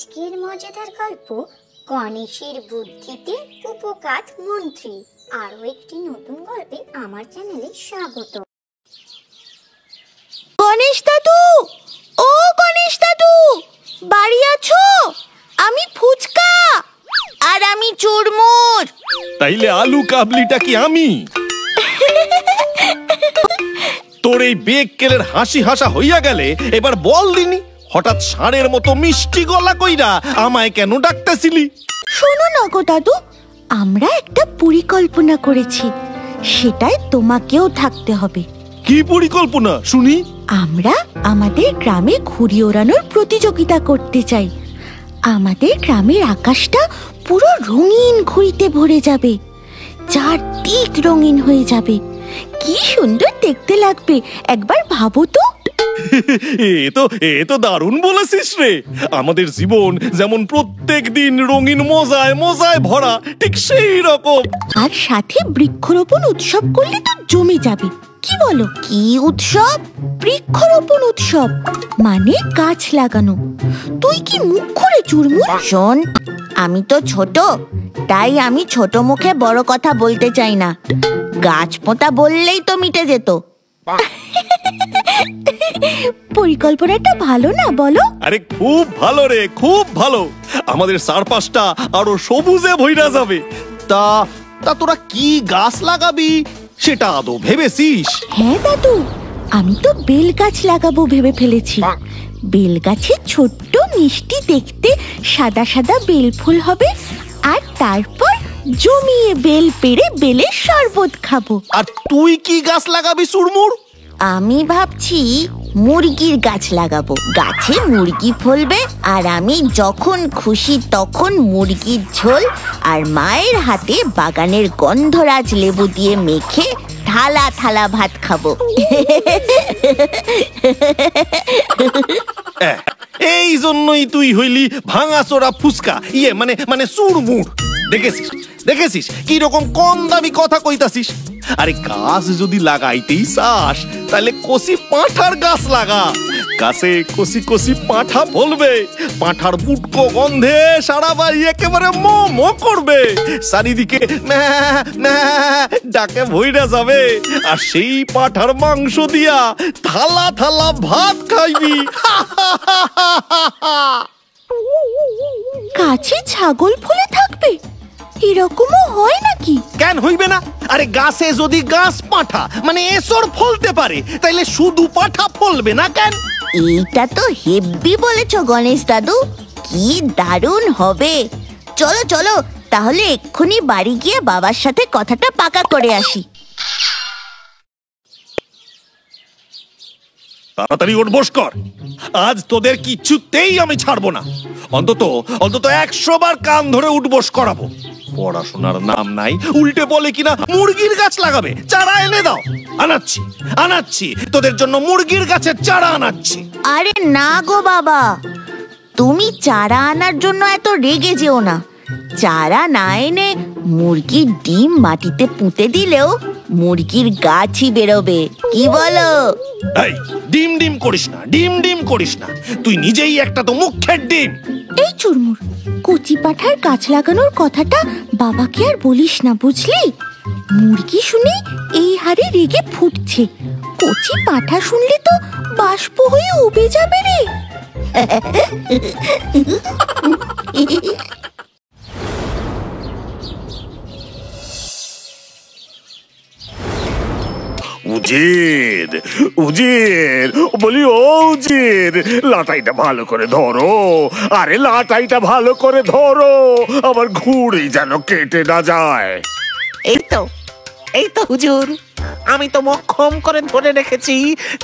আজকের মজাদার গল্প গণেশের বুদ্ধিতে কুপোকাত মন্ত্রী। আরো একটি নতুন গল্পে আমার চ্যানেলে স্বাগত। গণেশ দাদু, ও গণেশ দাদু, বাড়ি আছো? আমি ফুচকা আর আমি চুরমুর। তাইলে আলু কাবলিটা কি আমি? তোর এই বেকেলের হাসি হাসা হইয়া গেলে এবার বল দিনি, হঠাৎ ষাঁড়ের মতো মিষ্টি গলা কইরা আমায় কেন ডাকতেছিলি? শোনো না গো দাদু, আমরা একটা পরিকল্পনা করেছি, সেটাই তোমাকেও থাকতে হবে। কি পরিকল্পনা শুনি? আমরা আমাদের গ্রামে ঘুড়ি ওড়ানোর প্রতিযোগিতা করতে চাই। আমাদের গ্রামের আকাশটা পুরো রঙিন ঘুড়িতে ভরে যাবে, চারদিক রঙিন হয়ে যাবে। কি সুন্দর দেখতে লাগবে, একবার ভাবো তো। এ তো দারুণ বলেছিস রে। আমাদের জীবন যেমন প্রত্যেক দিন রঙিন মজায় মজায় ভরা, ঠিক সেই রকম। আর সাথে বৃক্ষরোপণ উৎসব করলে তো জমে যাবে। কি বলো? কি উৎসব? বৃক্ষরোপণ উৎসব, মানে গাছ লাগানো। তুই কি মুখ করে চুরমুর? শোন, আমি তো ছোট, তাই আমি ছোট মুখে বড় কথা বলতে চাই না। গাছ পোঁতা বললেই তো মিটে যেত। পরিকল্পনাটা ভালো না বলো? আরে খুব ভালো রে, খুব ভালো। আমাদের চারপাশটা আরো সবুজে ভইরা যাবে। তা তোরা কি গাছ লাগাবি সেটা আদৌ ভেবেছিস? হ্যাঁ দাদু, আমি তো বেল গাছ লাগাবো ভেবে ফেলেছি। বেল গাছে ছোট্ট মিষ্টি দেখতে সাদা সাদা বেল ফুল হবে, আর তারপর জমিয়ে বেল পেড়ে বেলের শরবত খাবো। আর তুই কি গাছ লাগাবি চুরমুর? আমি ভাবছি মুরগির গাছ লাগাবো। গাছে মুরগি ফলবে, আর আমি যখন খুশি তখন মুরগির ঝোল আর মায়ের হাতে বাগানের গন্ধরাজ লেবু দিয়ে মেখে থালা থালা ভাত খাবো। এই জন্যই তুই হইলি ভাঙাচোরা ফুচকা, মানে চুরমুর। দেখেছিস কি রকম কম দামি কথা কইতাছিস? আরে গাছ যদি লাগাইতেই চাস তাহলে কচি পাঁঠার গাছ লাগা। গাছে কচি কচি পাঁঠা ফলবে, পাঁঠার বুটকো গন্ধে সারা বাড়ি একেবারে মো করবে, চারিদিকে ডাকে ভইরা যাবে। আর সেই পাঁঠার মাংস দিয়া থালা থালা ভাত খাইবি। গাছে ছাগল ফুলে থাকবে, এরকমও হয় নাকি? কেন হইবে না? আরে গাছে যদি গাছ পাঁঠা মানে এসর ফলতে পারে, তাইলে শুধু পাঁঠা ফলবে না কেন? এইটা তো হেব্বি বলেছ গণেশ দাদু, কি দারুণ হবে। চলো চলো, তাহলে এক্ষুনি বাড়ি গিয়ে বাবার সাথে কথাটা পাকা করে আসি। তাড়াতাড়ি উঠবস কর, আজ তোদের কিছুতেই আমি ছাড়বো না। অন্তত 100 বার কান ধরে উঠবস করাবো। পড়াশোনার নাম নাই, উল্টে বলে কিনা মুরগির গাছ লাগাবে। চারা এনে দাও, আনাচ্ছি তোদের জন্য মুরগির গাছের চারা আনাচ্ছি। আরে না গো বাবা, তুমি চারা আনার জন্য এত রেগে যেও না। চারা না এনে মুরগির ডিম মাটিতে পুঁতে দিলেও মুরগির গাছই বেরোবে। কি বলো? এই ডিম করিস না, তুই নিজেই একটা তো মুখের ডিম। এই চুরমুর, কচি পাঁঠার গাছ লাগানোর কথাটা বাবাকে আর বলিস না, বুঝলি? মুরগি শুনে এই হারে রেগে ফুটছে, কচি পাঁঠা শুনলে তো বাষ্প হয়ে উবে যাবে রে। উজির বলি, ও উজির, লাটাইটা ভালো করে ধরো। আরে লাটাইটা ভালো করে ধরো, আমার ঘুড়ি যেন কেটে না যায়। এই তো হুজুর, আমি তো মক্ষম করে ধরে রেখেছি,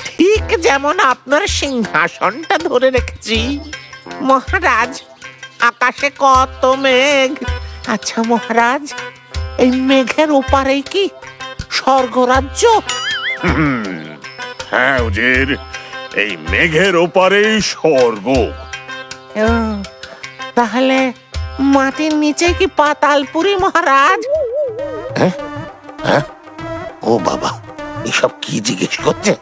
ঠিক যেমন আপনার সিংহাসনটা ধরে রেখেছি। মহারাজ, আকাশে কত মেঘ। আচ্ছা মহারাজ, এই মেঘের ওপারেই কি স্বর্গরাজ্য? হ্যাঁ উজির, এই মেঘের ওপারেই স্বর্গ। তাহলে মাটির নিচে কি পাতালপুরি মহারাজ? ও বাবা, এসব কি জিজ্ঞেস করছে?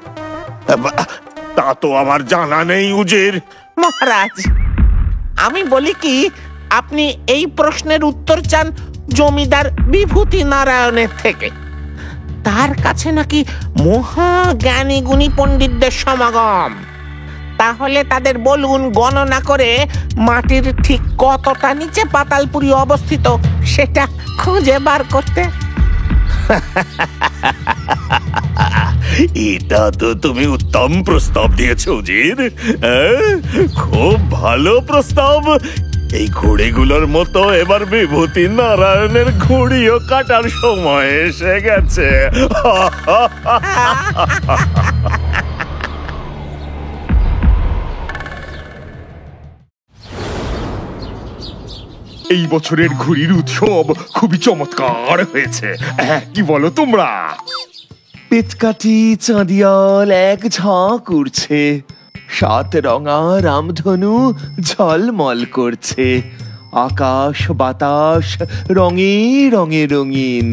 তা তো আমার জানা নেই উজির। মহারাজ, আমি বলি কি, আপনি এই প্রশ্নের উত্তর চান জমিদার বিভূতি নারায়ণের থেকে। তার কাছে নাকি মহাজ্ঞানী গুণী পণ্ডিতদের সমাগম। তাহলে তাদের বলুন গণনা করে মাটির ঠিক কতটা নিচে পাতালপুরি অবস্থিত সেটা খুঁজে বার করতে। এটা তো তুমি উত্তম প্রস্তাব দিয়েছো উজির। খুব ভালো প্রস্তাব। এই ঘুড়িগুলোর মতো এবার বিভূতি নারায়ণের ঘুড়িও কাটার সময় এসে গেছে। এই বছরের ঘুড়ির উৎসব খুবই চমৎকার হয়েছে, কি বলো তোমরা? পেটকাঠি চাঁদিয়াল এক ঝাঁক উড়ছে, 7 রঙা রামধনু ঝলমল করছে, আকাশ বাতাস রঙে রঙে রঙিন,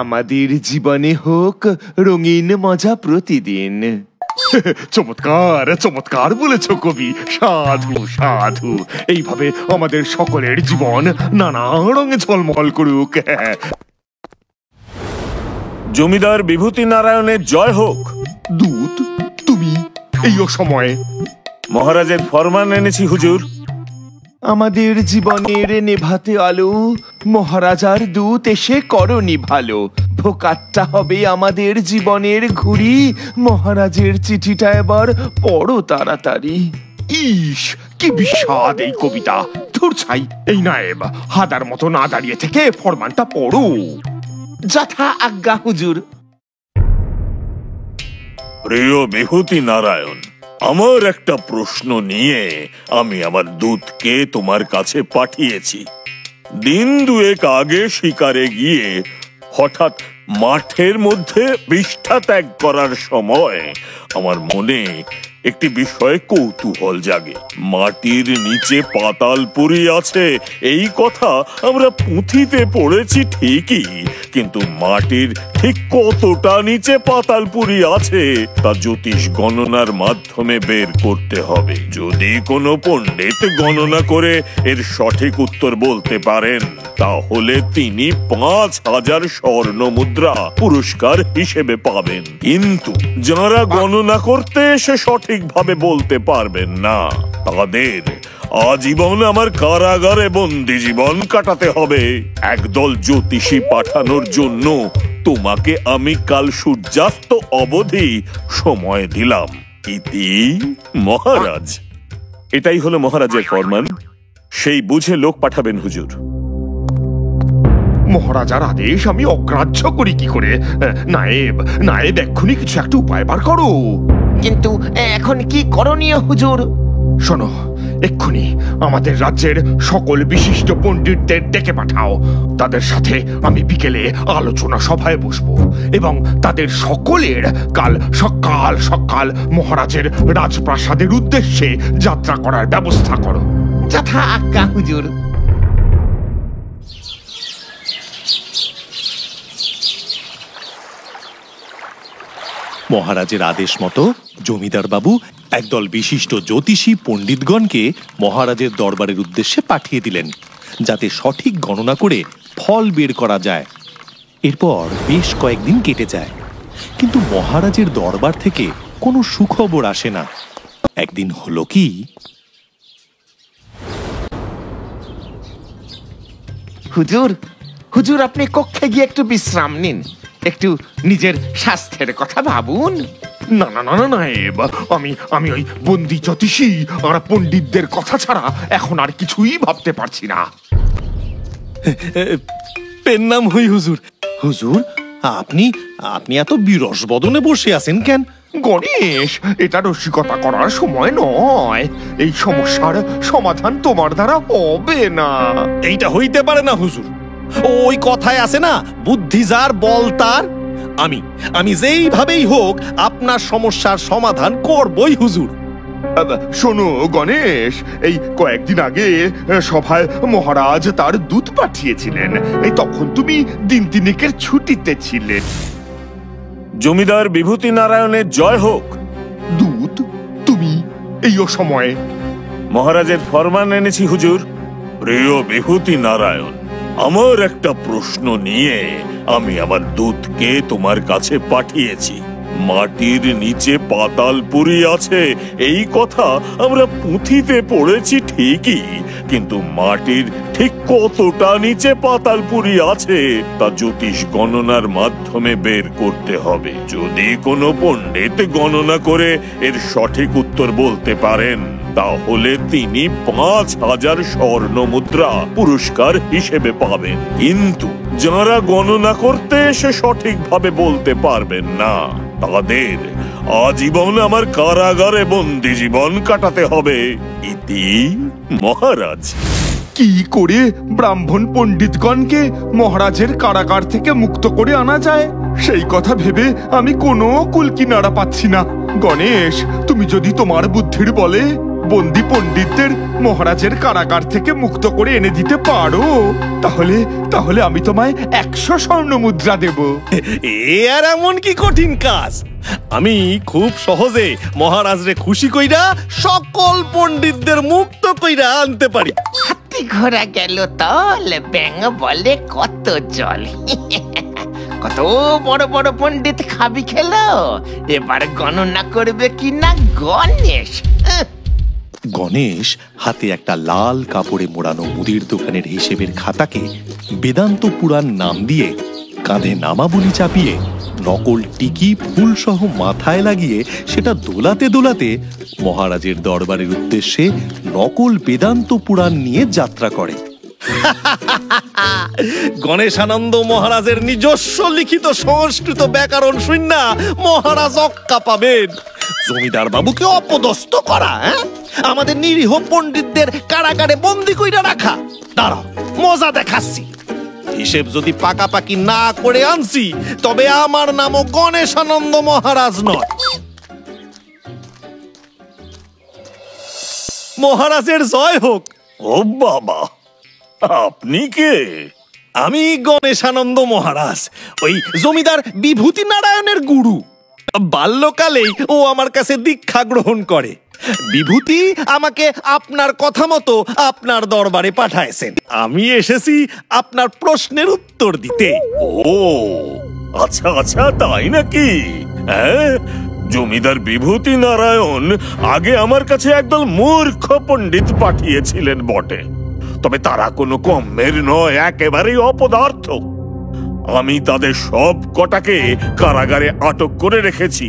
আমাদের জীবনে হোক রঙিন মজা প্রতিদিন। চমৎকার চমৎকার বলেছ কবি, সাধু সাধু। এইভাবে আমাদের সকলের জীবন নানা রঙে ঝলমল করুক। জমিদার বিভূতি নারায়ণের জয় হোক। দূত, তুমি এই অসময়ে? মহারাজের ফরমান এনেছি হুজুর। আমাদের জীবনের নেভাতে আলো, মহারাজার দূত এসে করনি ভালো। ভোকাটটা হবে আমাদের জীবনের ঘুড়ি, মহারাজের চিঠিটা এবার পড়ো তাড়াতাড়ি। ইস, কি বিস্বাদ এই কবিতা! ধুর ছাই, এই নায়েব হাদার মতো না দাঁড়িয়ে থেকে ফরমানটা পড়ো। যথা আজ্ঞা হুজুর। প্রিয় বিভূতি নারায়ণ, আমার একটা প্রশ্ন নিয়ে আমি আমার দূতকে তোমার কাছে পাঠিয়েছি। দিন দুয়েক আগে শিকারে গিয়ে হঠাৎ মাঠের মধ্যে বিষ্ঠা ত্যাগ করার সময় আমার মনে একটি বিষয়ে কৌতূহল জাগে। মাটির নিচে পাতালপুরি আছে এই কথা আমরা পুঁথিতে পড়েছি ঠিকই, কিন্তু মাটির ঠিক কতটা নিচে পাতালপুরি আছে তা জ্যোতিষ গণনার মাধ্যমে বের করতে হবে। যদি কোনো পণ্ডিত গণনা করে এর সঠিক উত্তর বলতে পারেন তাহলে তিনি 5000 স্বর্ণ মুদ্রা পুরস্কার হিসেবে পাবেন। কিন্তু যারা গণনা করতে এসে সঠিকভাবে বলতে পারবেন না তাদের আজীবন আমার কারাগারে বন্দি জীবন কাটাতে হবে। একদল জ্যোতিষী পাঠানোর জন্য তোমাকে আমি কাল সূর্যাস্ত অবধি সময় দিলাম। ইতি মহারাজ। এটাই হলো মহারাজের ফরমান। সেই বুঝে লোক পাঠাবেন হুজুর। মহারাজার আদেশ আমি অগ্রাহ্য করি কি করে? নায়েব নায়েব, এক্ষুনি কিছু একটা উপায় বার করো। কিন্তু এখন কি করণীয় হুজুর? শোনো, এক্ষুনি আমাদের রাজ্যের সকল বিশিষ্ট পণ্ডিতদের ডেকে পাঠাও। তাদের সাথে আমি বিকেলে আলোচনা সভায় বসবো এবং তাদের সকলের কাল সকাল সকাল মহারাজের রাজপ্রাসাদের উদ্দেশ্যে যাত্রা করার ব্যবস্থা করো। যথা আজ্ঞা হুজুর। মহারাজের আদেশ মতো জমিদার বাবু একদল বিশিষ্ট জ্যোতিষী পণ্ডিতগণকে মহারাজের দরবারের উদ্দেশ্যে পাঠিয়ে দিলেন, যাতে সঠিক গণনা করে ফল বের করা যায়। এরপর বেশ কয়েকদিন কেটে যায়, কিন্তু মহারাজের দরবার থেকে কোনো সুখবর আসে না। একদিন হলো কি, হুজুর হুজুর, আপনি কক্ষে গিয়ে একটু বিশ্রাম নিন, একটু নিজের স্বাস্থ্যের কথা ভাবুন। না না না না নায়েব, আমি ওই বন্দি জ্যোতিষী আর পণ্ডিতদের কথা ছাড়া এখন আর কিছুই ভাবতে পারছি না। পেন নাম হই হুজুর। হুজুর, আপনি আপনি এত বিরস বদনে বসে আছেন কেন? গণেশ, এটা রসিকতা করার সময় নয়। এই সমস্যার সমাধান তোমার দ্বারা হবে না। এইটা হইতে পারে না হুজুর। ওই কথায় আছে না, বুদ্ধি যার বল তার। আমি যেইভাবেই হোক আপনার সমস্যার সমাধান করবই হুজুর। শোনো গণেশ, এই কয়েকদিন আগে সভায় মহারাজ তার দূত পাঠিয়েছিলেন। এই তখন তুমি দিন তিনেকের ছুটিতে ছিলে। জমিদার বিভূতি নারায়ণের জয় হোক। দূত, তুমি এই অসময়ে? মহারাজের ফরমান এনেছি হুজুর। প্রিয় বিভূতি নারায়ণ, আমার একটা প্রশ্ন নিয়ে আমি আমার দূতকে তোমার কাছে পাঠিয়েছি। মাটির নিচে পাতালপুরী আছে এই কথা আমরা পুঁথিতে পড়েছি ঠিকই, কিন্তু মাটির ঠিক কতটা নিচে পাতালপুরী আছে তা জ্যোতিষ গণনার মাধ্যমে বের করতে হবে। যদি কোনো পণ্ডিত গণনা করে এর সঠিক উত্তর বলতে পারেন, তাহলে তিনি ৫,০০০ স্বর্ণ মুদ্রা পুরস্কার হিসেবে পাবেন। কিন্তু যারা গণনা করতে এসে সঠিকভাবে বলতে পারবেন না, তাদের আজীবন আমার কারাগারে বন্দি জীবন কাটাতে হবে। ইতি মহারাজ। কি করে ব্রাহ্মণ পণ্ডিতগণকে মহারাজের কারাগার থেকে মুক্ত করে আনা যায়, সেই কথা ভেবে আমি কোনো কুলকিনারা পাচ্ছি না। গণেশ, তুমি যদি তোমার বুদ্ধির বলে বন্দি পণ্ডিতদের মহারাজের কারাগার থেকে মুক্ত করে এনে দিতে পারো, তাহলে আমি তোমায় ১০০ স্বর্ণ মুদ্রা দেব। এ আর এমন কি কঠিন কাজ? আমি খুব সহজে মহারাজরে খুশি কইরা সকল পণ্ডিতদের মুক্ত কইরা আনতে পারি। হাতি ঘোড়া গেল তল, ব্যাঙ বলে কত জল। কত বড় বড় পণ্ডিত খাবি খেলো, এবার গণনা করবে কিনা গণেশ। গণেশ হাতে একটা লাল কাপড়ে মোড়ানো মুদির দোকানের হিসেবের খাতাকে বেদান্ত পুরাণ নাম দিয়ে কাঁধে নামাবলী চাপিয়ে নকল টিকি ফুল সহ মাথায় লাগিয়ে সেটা দোলাতে দোলাতে মহারাজের দরবারের উদ্দেশ্যে নকল বেদান্ত পুরাণ নিয়ে যাত্রা করে। গণেশানন্দ মহারাজের নিজস্ব লিখিত সংস্কৃত ব্যাকরণ শুননা মহারাজ অক্কা পাবেন। জমিদার বাবুকে অপদস্থ করা, আমাদের নিরীহ পণ্ডিতদের কারাগারে বন্দি কইরা রাখা, দাঁড়াও মজা দেখাচ্ছি। হিসেব যদি পাকাপাকি না করে আনছি, তবে আমার নামও গণেশানন্দ মহারাজ নয়। মহারাজের জয় হোক। ও বাবা, আপনি কে? আমি গণেশানন্দ মহারাজ, ওই জমিদার বিভূতি নারায়ণের গুরু। বাল্যকালেই ও আমার কাছে দীক্ষা গ্রহণ করে। বিভূতি আমাকে আপনার কথা মতো আপনার দরবারে পাঠাইছেন। আমি এসেছি আপনার প্রশ্নের উত্তর দিতে। ও আচ্ছা আচ্ছা, তাই নাকি? হ্যাঁ, জমিদার বিভূতি নারায়ণ আগে আমার কাছে একদল মূর্খ পণ্ডিত পাঠিয়েছিলেন বটে, তবে তারা কোনো কমের নয়, একেবারেই অপদার্থ। আমি তাদের সব কটাকে কারাগারে আটক করে রেখেছি।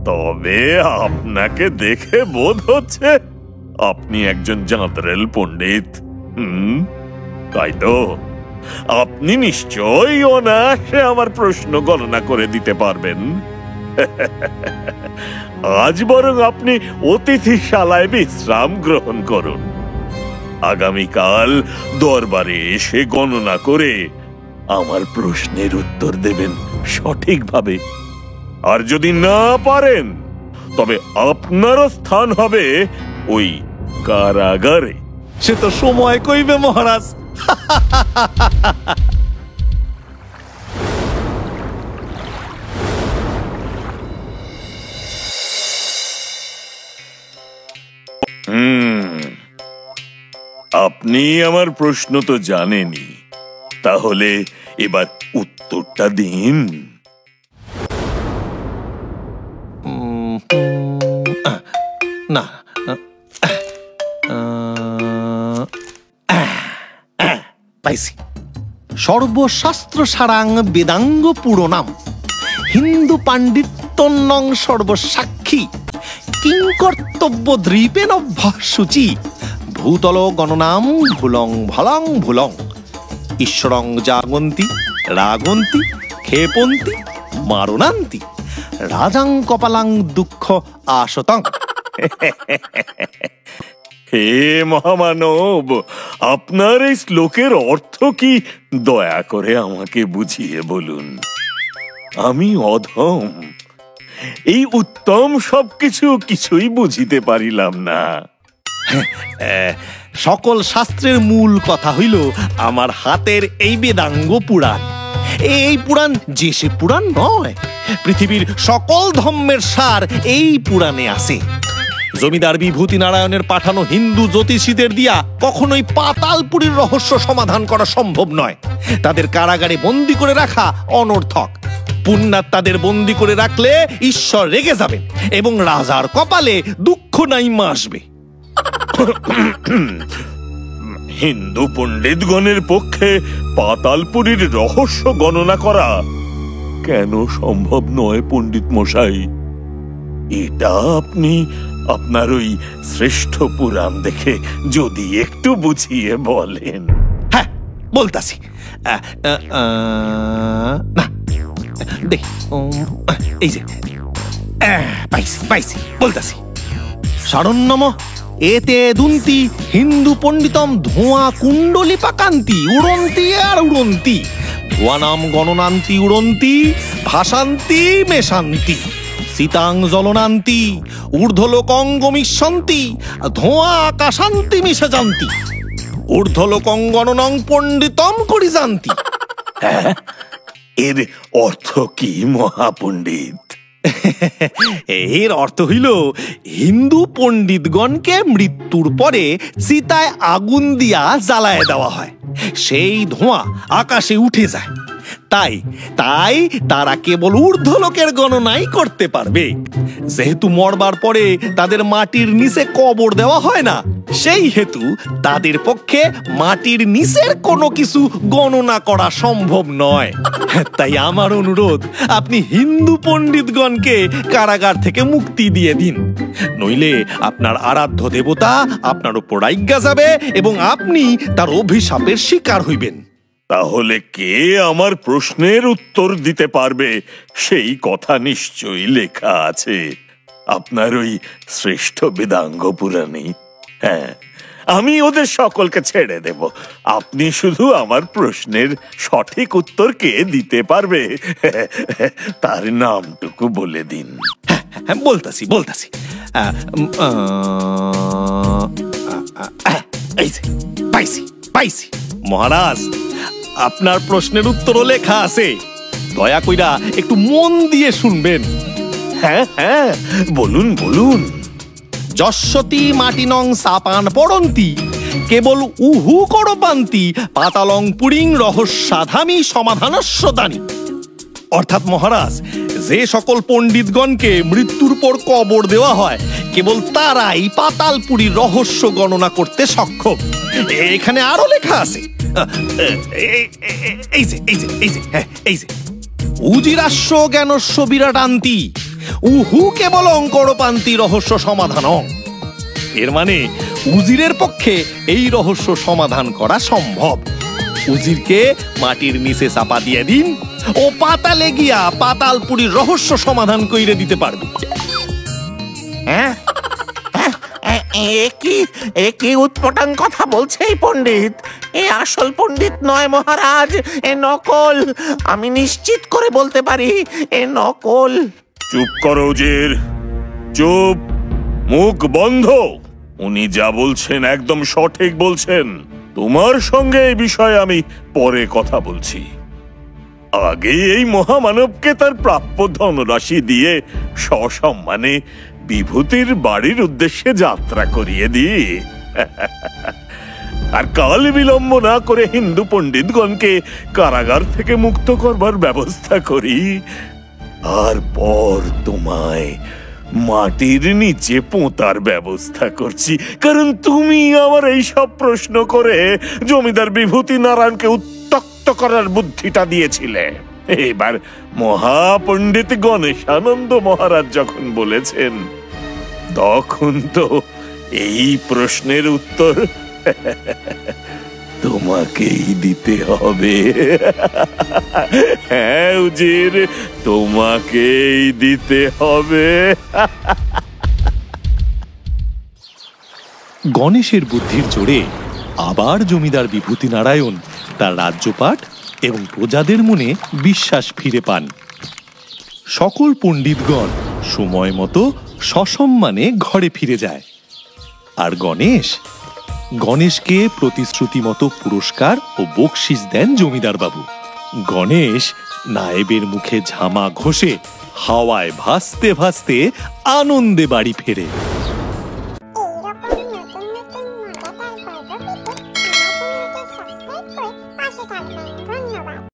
তবে আপনাকে দেখে বোধ হচ্ছে আপনি একজন জাঁতরেল পণ্ডিত। তাই তো? আপনি নিশ্চয়ই অনায়াসে আমার প্রশ্ন গণনা করে দিতে পারবেন। আজ বরং আপনি অতিথিশালায় বিশ্রাম গ্রহণ করুন। আগামীকাল দরবারে এসে গণনা করে আমার প্রশ্নের উত্তর দেবেন সঠিকভাবে। আর যদি না পারেন, তবে আপনারও স্থান হবে ওই কারাগারে। সে তো সময় কইবে মহারাজ। আপনি আমার প্রশ্ন তো জানেনই, তাহলে এবার উত্তরটা দিন। না, পাইছি। সর্বশাস্ত্র সারাং বেদাঙ্গ পুরনাম হিন্দু পাণ্ডিত্যন্নং সর্বসাক্ষী কিংকর্তব্য দ্বীপেন অভ্যাসূচি ভূতল গণনাম ভুলং ভলং ভুলং ঈশ্বরং জাগন্তি রাগন্তি ক্ষেপন্তি মারণান্তি রাজাং কপালাং দুঃখ আশতং। হে মহামানব, আপনার এই শ্লোকের অর্থ কি দয়া করে আমাকে বুঝিয়ে বলুন। আমি অধম, এই উত্তম সবকিছু কিছুই বুঝিতে পারিলাম না। সকল শাস্ত্রের মূল কথা হইল আমার হাতের এই বেদাঙ্গ পুরাণ। এই পুরাণ যে সে পুরাণ নয়, পৃথিবীর সকল ধর্মের সার এই পুরাণে আছে। জমিদার বিভূতি নারায়ণের পাঠানো হিন্দু জ্যোতিষীদের দিয়া কখনোই পাতালপুরীর রহস্য সমাধান করা সম্ভব নয়। তাদের কারাগারে বন্দী করে রাখা অনর্থক। পুণ্যাত্মাদের বন্দী করে রাখলে ঈশ্বর রেগে যাবেন এবং রাজার কপালে দুঃখ নাইমা আসবে। হিন্দু পণ্ডিতগণের পক্ষে পাতালপুরীর রহস্য গণনা করা কেন সম্ভব নয় পণ্ডিত মশাই? এটা আপনি আপনার ওই শ্রেষ্ঠ পুরাণ দেখে যদি একটু বুঝিয়ে বলেন। হ্যাঁ, বলতাছি। না দেখ, এই যে পাইছি বলতাছি। সারণ্যম এতে দুন্তি হিন্দু পণ্ডিতম ধোঁয়া কুণ্ডলী পাকান্তি উড়ন্তি আর উড়ন্তি ধোঁয়ানাম গণনান্তি উড়ন্তি ভাসান্তি মেশান্তি সীতাং জলনান্তি ঊর্ধ্বলোকং গমিষ্যন্তি ধোঁয়া আকাশান্তি মিশে যান্তি ঊর্ধ্বলোকং গণনং পণ্ডিতম করি জান্তি। এর অর্থ কি মহাপণ্ডিত? এর অর্থ হইল হিন্দু পণ্ডিতগণকে মৃত্যুর পরে চিতায় আগুন দিয়া জ্বালায় দেওয়া হয়, সেই ধোঁয়া আকাশে উঠে যায়। তাই তাই তারা কেবল ঊর্ধ্বলোকের গণনাই করতে পারবে। যেহেতু মরবার পরে তাদের মাটির নিচে কবর দেওয়া হয় না, সেই হেতু তাদের পক্ষে মাটির নিচের কোনো কিছু গণনা করা সম্ভব নয়। তাই আমার অনুরোধ, আপনি হিন্দু পণ্ডিতগণকে কারাগার থেকে মুক্তি দিয়ে দিন, নইলে আপনার আরাধ্য দেবতা আপনার উপর রাইগা যাবে এবং আপনি তার অভিশাপের শিকার হইবেন। তাহলে কে আমার প্রশ্নের উত্তর দিতে পারবে সেই কথা নিশ্চয়ই লেখা আছে আপনার ওই শ্রেষ্ঠ বেদাঙ্গ পুরাণে। হ্যাঁ, আমি ওদের সকলকে ছেড়ে দেব। আপনি শুধু আমার প্রশ্নের সঠিক উত্তর কে দিতে পারবে তার নামটুকু বলে দিন। হ্যাঁ, বলতাছি। এই যে পাইছি মহারাজ, আপনার প্রশ্নের উত্তরও লেখা আছে। দয়া কইরা একটু মন দিয়ে শুনবেন। হ্যাঁ, বলুন। যশ্বতী মাটিনং সাপান পড়ন্তি কেবল উহু করপান্তি পাতালং পুরিং রহস্যাধামি সমাধানস্য দানি। অর্থাৎ মহারাজ, যে সকল পণ্ডিতগণকে মৃত্যুর পর কবর দেওয়া হয় কেবল তারাই পাতালপুরীর রহস্য গণনা করতে সক্ষম। এখানে আরো লেখা আছে, এই যে উজিরাস্য জ্ঞানস্য বিরাটান্তি উহু কেবল অঙ্করপান্তি রহস্য সমাধান। এর মানে উজিরের পক্ষে এই রহস্য সমাধান করা সম্ভব। উজিরকে মাটির নিচে চাপা দিয়ে দিন, ও পাতালে গিয়া পাতালপুরীর রহস্য সমাধান কইরে দিতে পারবে। কি উৎপটাং কথা বলছে এই পণ্ডিত? এ আসল পণ্ডিত নয় মহারাজ, এ নকল। আমি নিশ্চিত করে বলতে পারি এ নকল। চুপ করো উজির, চুপ, মুখ বন্ধ। উনি যা বলছেন একদম সঠিক বলছেন। তোমার সঙ্গে এই বিষয়ে আমি পরে কথা বলছি। আগে এই মহামানবকে তার প্রাপ্য ধনরাশি দিয়ে সসম্মানে বিভূতির বাড়ির উদ্দেশ্যে যাত্রা করিয়ে দিই, আর কাল বিলম্ব না করে হিন্দু পণ্ডিতগণকে কারাগার থেকে মুক্ত করবার ব্যবস্থা করি। আর পর তোমায় মাটির নিচে পোঁতার ব্যবস্থা করছি, কারণ তুমি আমার এই সব প্রশ্ন করে জমিদার বিভূতি নারায়ণকে উত্ত্যক্ত করার বুদ্ধিটা দিয়েছিলে। এবার মহাপণ্ডিত গণেশানন্দ মহারাজ যখন বলেছেন, তখন তো এই প্রশ্নের উত্তর তোমাকেই দিতে হবে। হ্যাঁ উজির, তোমাকেই দিতে হবে। গণেশের বুদ্ধির জোরে আবার জমিদার বিভূতি নারায়ণ তার রাজ্যপাট এবং প্রজাদের মনে বিশ্বাস ফিরে পান। সকল পণ্ডিতগণ সময় মতো সসম্মানে ঘরে ফিরে যায়। আর গণেশকে প্রতিশ্রুতি মতো পুরস্কার ও বকশিস দেন জমিদার বাবু। গণেশ নায়েবের মুখে ঝামা ঘষে হাওয়ায় ভাসতে ভাসতে আনন্দে বাড়ি ফেরে। থাকবেন